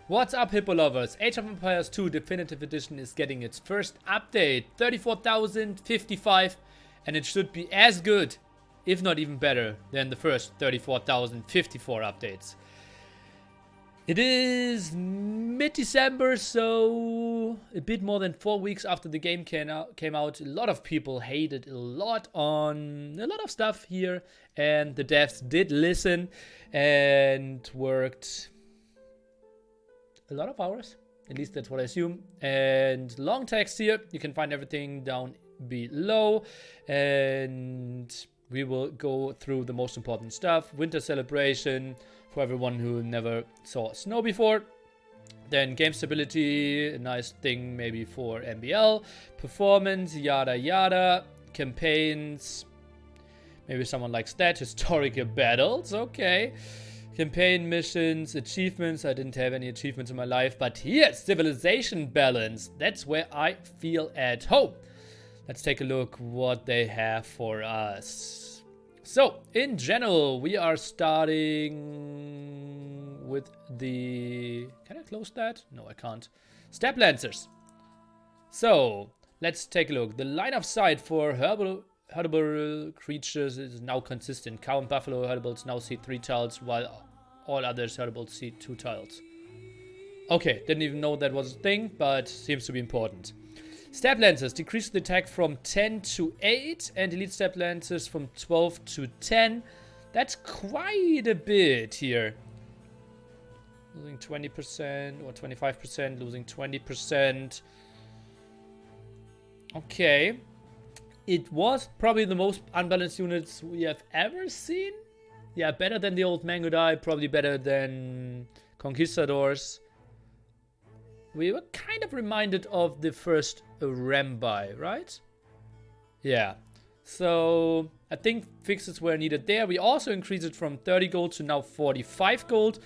What's up, Hippo lovers? Age of Empires 2 Definitive Edition is getting its first update, 34,055, and it should be as good, if not even better, than the first 34,054 updates. It is mid-December, so a bit more than 4 weeks after the game came out. A lot of people hated a lot on a lot of stuff here, and the devs did listen and worked a lot of hours, at least that's what I assume. And long text here, you can find everything down below, and we will go through the most important stuff. Winter celebration for everyone who never saw snow before. Then game stability, a nice thing maybe for MBL. Performance, yada yada. Campaigns, maybe someone likes that. Historical battles, okay. Campaign missions, achievements. I didn't have any achievements in my life, but here, civilization balance. That's where I feel at home. Let's take a look what they have for us. So, in general, we are starting with the... Can I close that? No, I can't. Steppe Lancers. So, let's take a look. The line of sight for herbivore creatures is now consistent. Cow and buffalo herbivores now see 3 tiles, while all others herbivores see 2 tiles. Okay, didn't even know that was a thing, but seems to be important. Steppe Lancers decrease the attack from 10 to 8 and elite Steppe Lancers from 12 to 10. That's quite a bit here. Losing 20% or 25%, losing 20%. Okay. It was probably the most unbalanced units we have ever seen. Yeah, better than the old Mangudai, probably better than Conquistadors. We were kind of reminded of the first Rambai, right? Yeah. So, I think fixes were needed there. We also increased it from 30 gold to now 45 gold.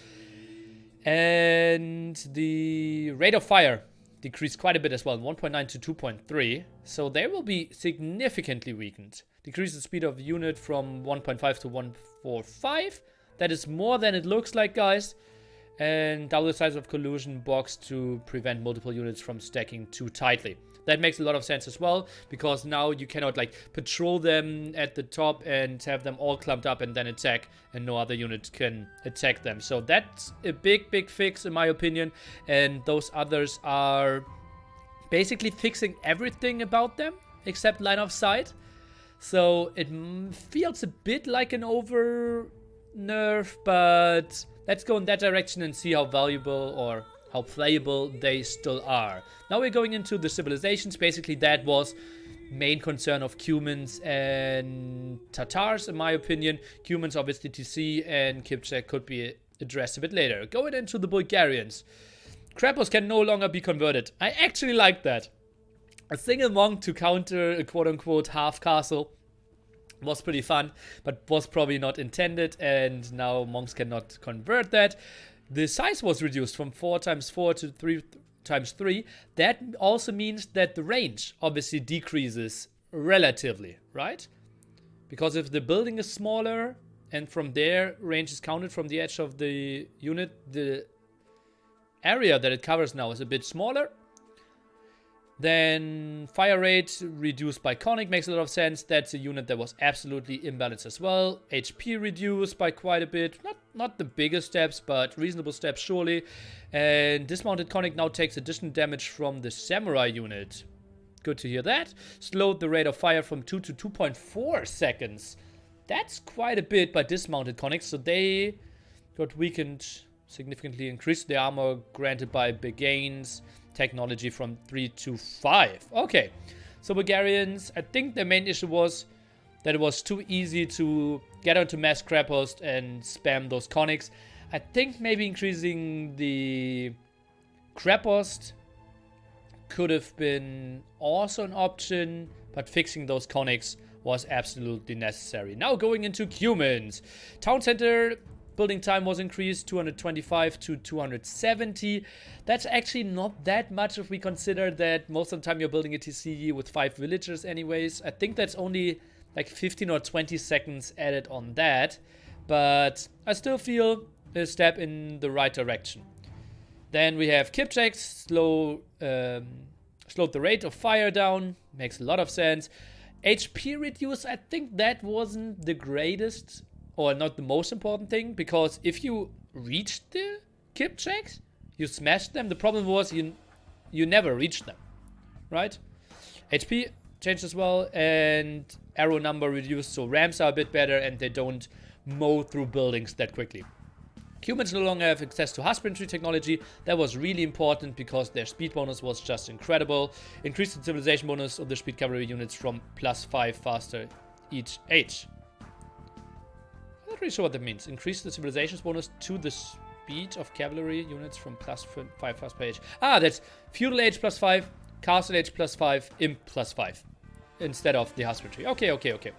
And the rate of fire decreased quite a bit as well, 1.9 to 2.3. So they will be significantly weakened. Decrease the speed of unit from 1.5 to 1.45. That is more than it looks like, guys. And double the size of collusion box to prevent multiple units from stacking too tightly. That makes a lot of sense as well, because now you cannot like patrol them at the top and have them all clumped up and then attack, and no other unit can attack them. So that's a big fix in my opinion, and those others are basically fixing everything about them except line of sight. So it feels a bit like an over nerf, but let's go in that direction and see how valuable or how playable they still are. Now we're going into the civilizations. Basically, that was main concern of Cumans and Tatars, in my opinion. Cumans, obviously, TC, and Kipchak could be addressed a bit later. Going into the Bulgarians. Krapos can no longer be converted. I actually like that. A single monk to counter a quote-unquote half castle was pretty fun, but was probably not intended, and now monks cannot convert that. The size was reduced from 4x4 to 3x3. That also means that the range obviously decreases relatively, right? Because if the building is smaller and from there range is counted from the edge of the unit, the area that it covers now is a bit smaller. Then fire rate reduced by conic makes a lot of sense. That's a unit that was absolutely imbalanced as well. HP reduced by quite a bit. Not the biggest steps, but reasonable steps surely. And dismounted conic now takes additional damage from the samurai unit. Good to hear that. Slowed the rate of fire from 2 to 2.4 seconds. That's quite a bit by dismounted conics. So they got weakened, significantly increased their armor granted by Begain's technology from 3 to 5. Okay, so Bulgarians, I think the main issue was that it was too easy to get onto mass Krapost and spam those conics. I think maybe increasing the Krapost could have been also an option, but fixing those conics was absolutely necessary. Now going into Cumans. Town center building time was increased 225 to 270. That's actually not that much if we consider that most of the time you're building a TC with 5 villagers anyways. I think that's only like 15 or 20 seconds added on that. But I still feel a step in the right direction. Then we have kip checks, slowed the rate of fire down, makes a lot of sense. HP reduce, I think that wasn't the greatest or not the most important thing, because if you reached the kip checks, you smashed them. The problem was you never reached them, right? HP changed as well, and arrow number reduced, so ramps are a bit better and they don't mow through buildings that quickly. Humans no longer have access to husbandry technology. That was really important because their speed bonus was just incredible. Increased the civilization bonus of the speed cavalry units from +5 faster each age. I'm not really sure what that means. Increase the civilizations bonus to the speed of cavalry units from +5 fast per age. Ah, that's feudal age +5, castle age +5, imp +5. Instead of the husbandry. Okay.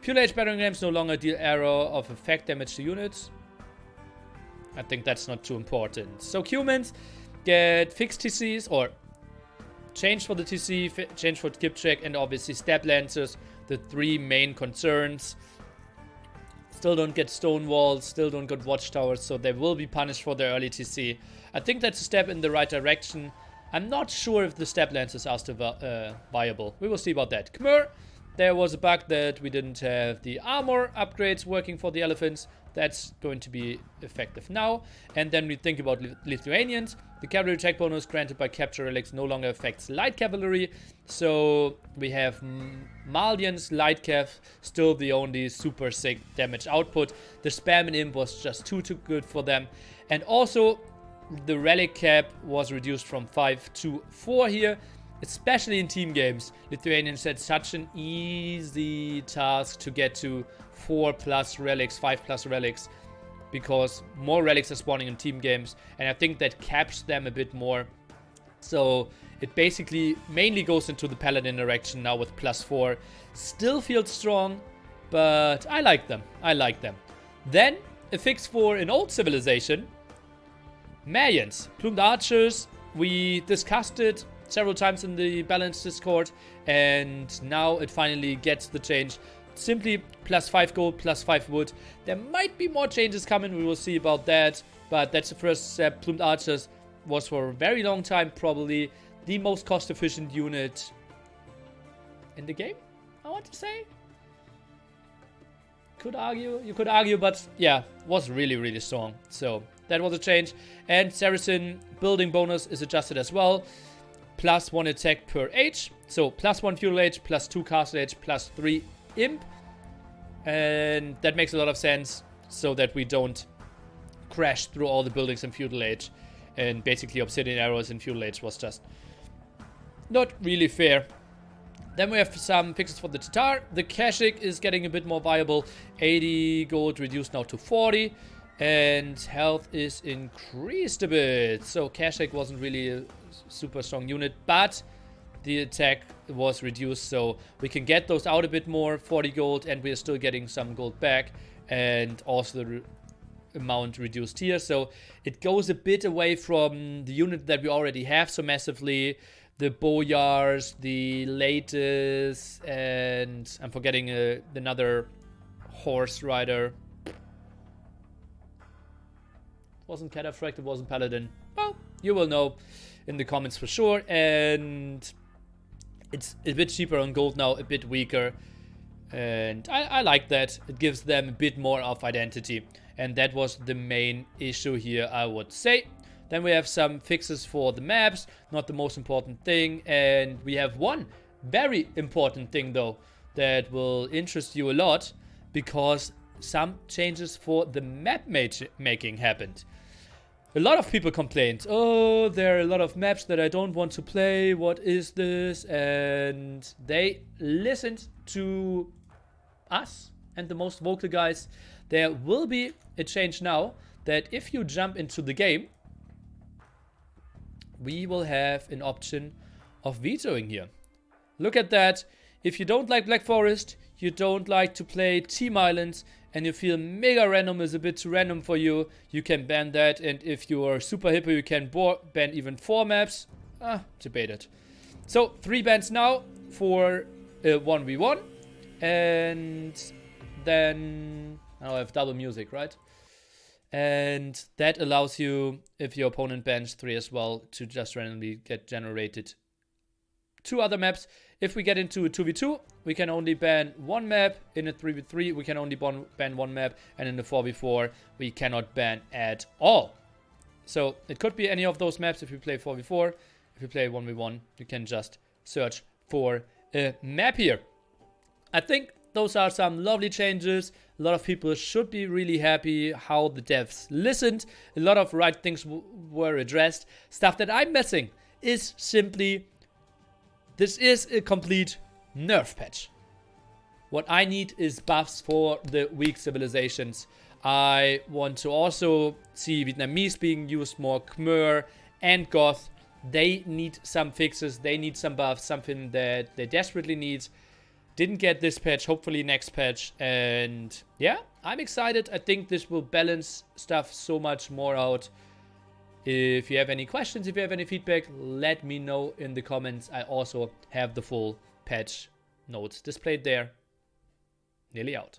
Feudal age battering rams no longer deal arrow of effect damage to units. I think that's not too important. So humans get fixed TCs, or change for the TC, change for kip check, and obviously step lancers, the three main concerns. Still don't get stone walls, still don't get watchtowers, so they will be punished for their early TC. I think that's a step in the right direction. I'm not sure if the step lancers are still viable. We will see about that. Khmer, there was a bug that we didn't have the armor upgrades working for the elephants. That's going to be effective now. And then we think about Lithuanians. The cavalry attack bonus granted by capture relics no longer affects light cavalry. So we have Malians, light cav, still the only super sick damage output. The spam and imp was just too good for them. And also the relic cap was reduced from 5 to 4 here. Especially in team games, Lithuanians had such an easy task to get to 4+ relics, 5+ relics, because more relics are spawning in team games, and I think that caps them a bit more. So it basically mainly goes into the paladin direction now with +4. Still feels strong, but I like them. Then a fix for an old civilization, Mayans, Plumed Archers. We discussed it several times in the Balance Discord, and now it finally gets the change. Simply +5 gold, +5 wood. There might be more changes coming, we will see about that, but that's the first step. Plumed Archers was for a very long time probably the most cost efficient unit in the game, I want to say. You could argue, but yeah, was really strong. So that was a change. And Saracen building bonus is adjusted as well. +1 attack per age. So +1 feudal age, +2 castle age, +3 imp. And that makes a lot of sense, so that we don't crash through all the buildings in feudal age. And basically obsidian arrows in feudal age was just not really fair. Then we have some fixes for the Tatar. The Kashik is getting a bit more viable. 80 gold reduced now to 40. And health is increased a bit. So Kashik wasn't really a super strong unit, but the attack was reduced, so we can get those out a bit more. 40 gold, and we are still getting some gold back, and also the amount reduced here. So it goes a bit away from the unit that we already have so massively. The Boyars, the latest, and I'm forgetting another horse rider. It wasn't Cataphract, it wasn't Paladin. Well, you will know in the comments for sure. And it's a bit cheaper on gold now, a bit weaker. And I like that. It gives them a bit more of identity. And that was the main issue here, I would say. Then we have some fixes for the maps, not the most important thing. And we have one very important thing though, that will interest you a lot, because some changes for the map making happened. A lot of people complained, oh, there are a lot of maps that I don't want to play, what is this? And they listened to us and the most vocal guys. There will be a change now, that if you jump into the game, we will have an option of vetoing here. Look at that. If you don't like Black Forest, you don't like to play Team Islands, and you feel mega random is a bit too random for you, you can ban that. And if you are super hippo, you can ban even 4 maps. Debated. So 3 bans now for 1v1. And then I'll have double music, right? And that allows you, if your opponent bans 3 as well, to just randomly get generated 2 other maps. If we get into a 2v2, we can only ban 1 map. In a 3v3, we can only ban 1 map. And in the 4v4, we cannot ban at all. So it could be any of those maps if we play 4v4. If we play 1v1, you can just search for a map here. I think those are some lovely changes. A lot of people should be really happy how the devs listened. A lot of right things were addressed. Stuff that I'm missing is simply, this is a complete nerf patch. What I need is buffs for the weak civilizations. I want to also see Vietnamese being used more, Khmer and Goth. They need some fixes, they need some buffs, something that they desperately need. Didn't get this patch, hopefully next patch. And yeah, I'm excited. I think this will balance stuff so much more out. If you have any questions, if you have any feedback, let me know in the comments. I also have the full patch notes displayed there. Nearly out.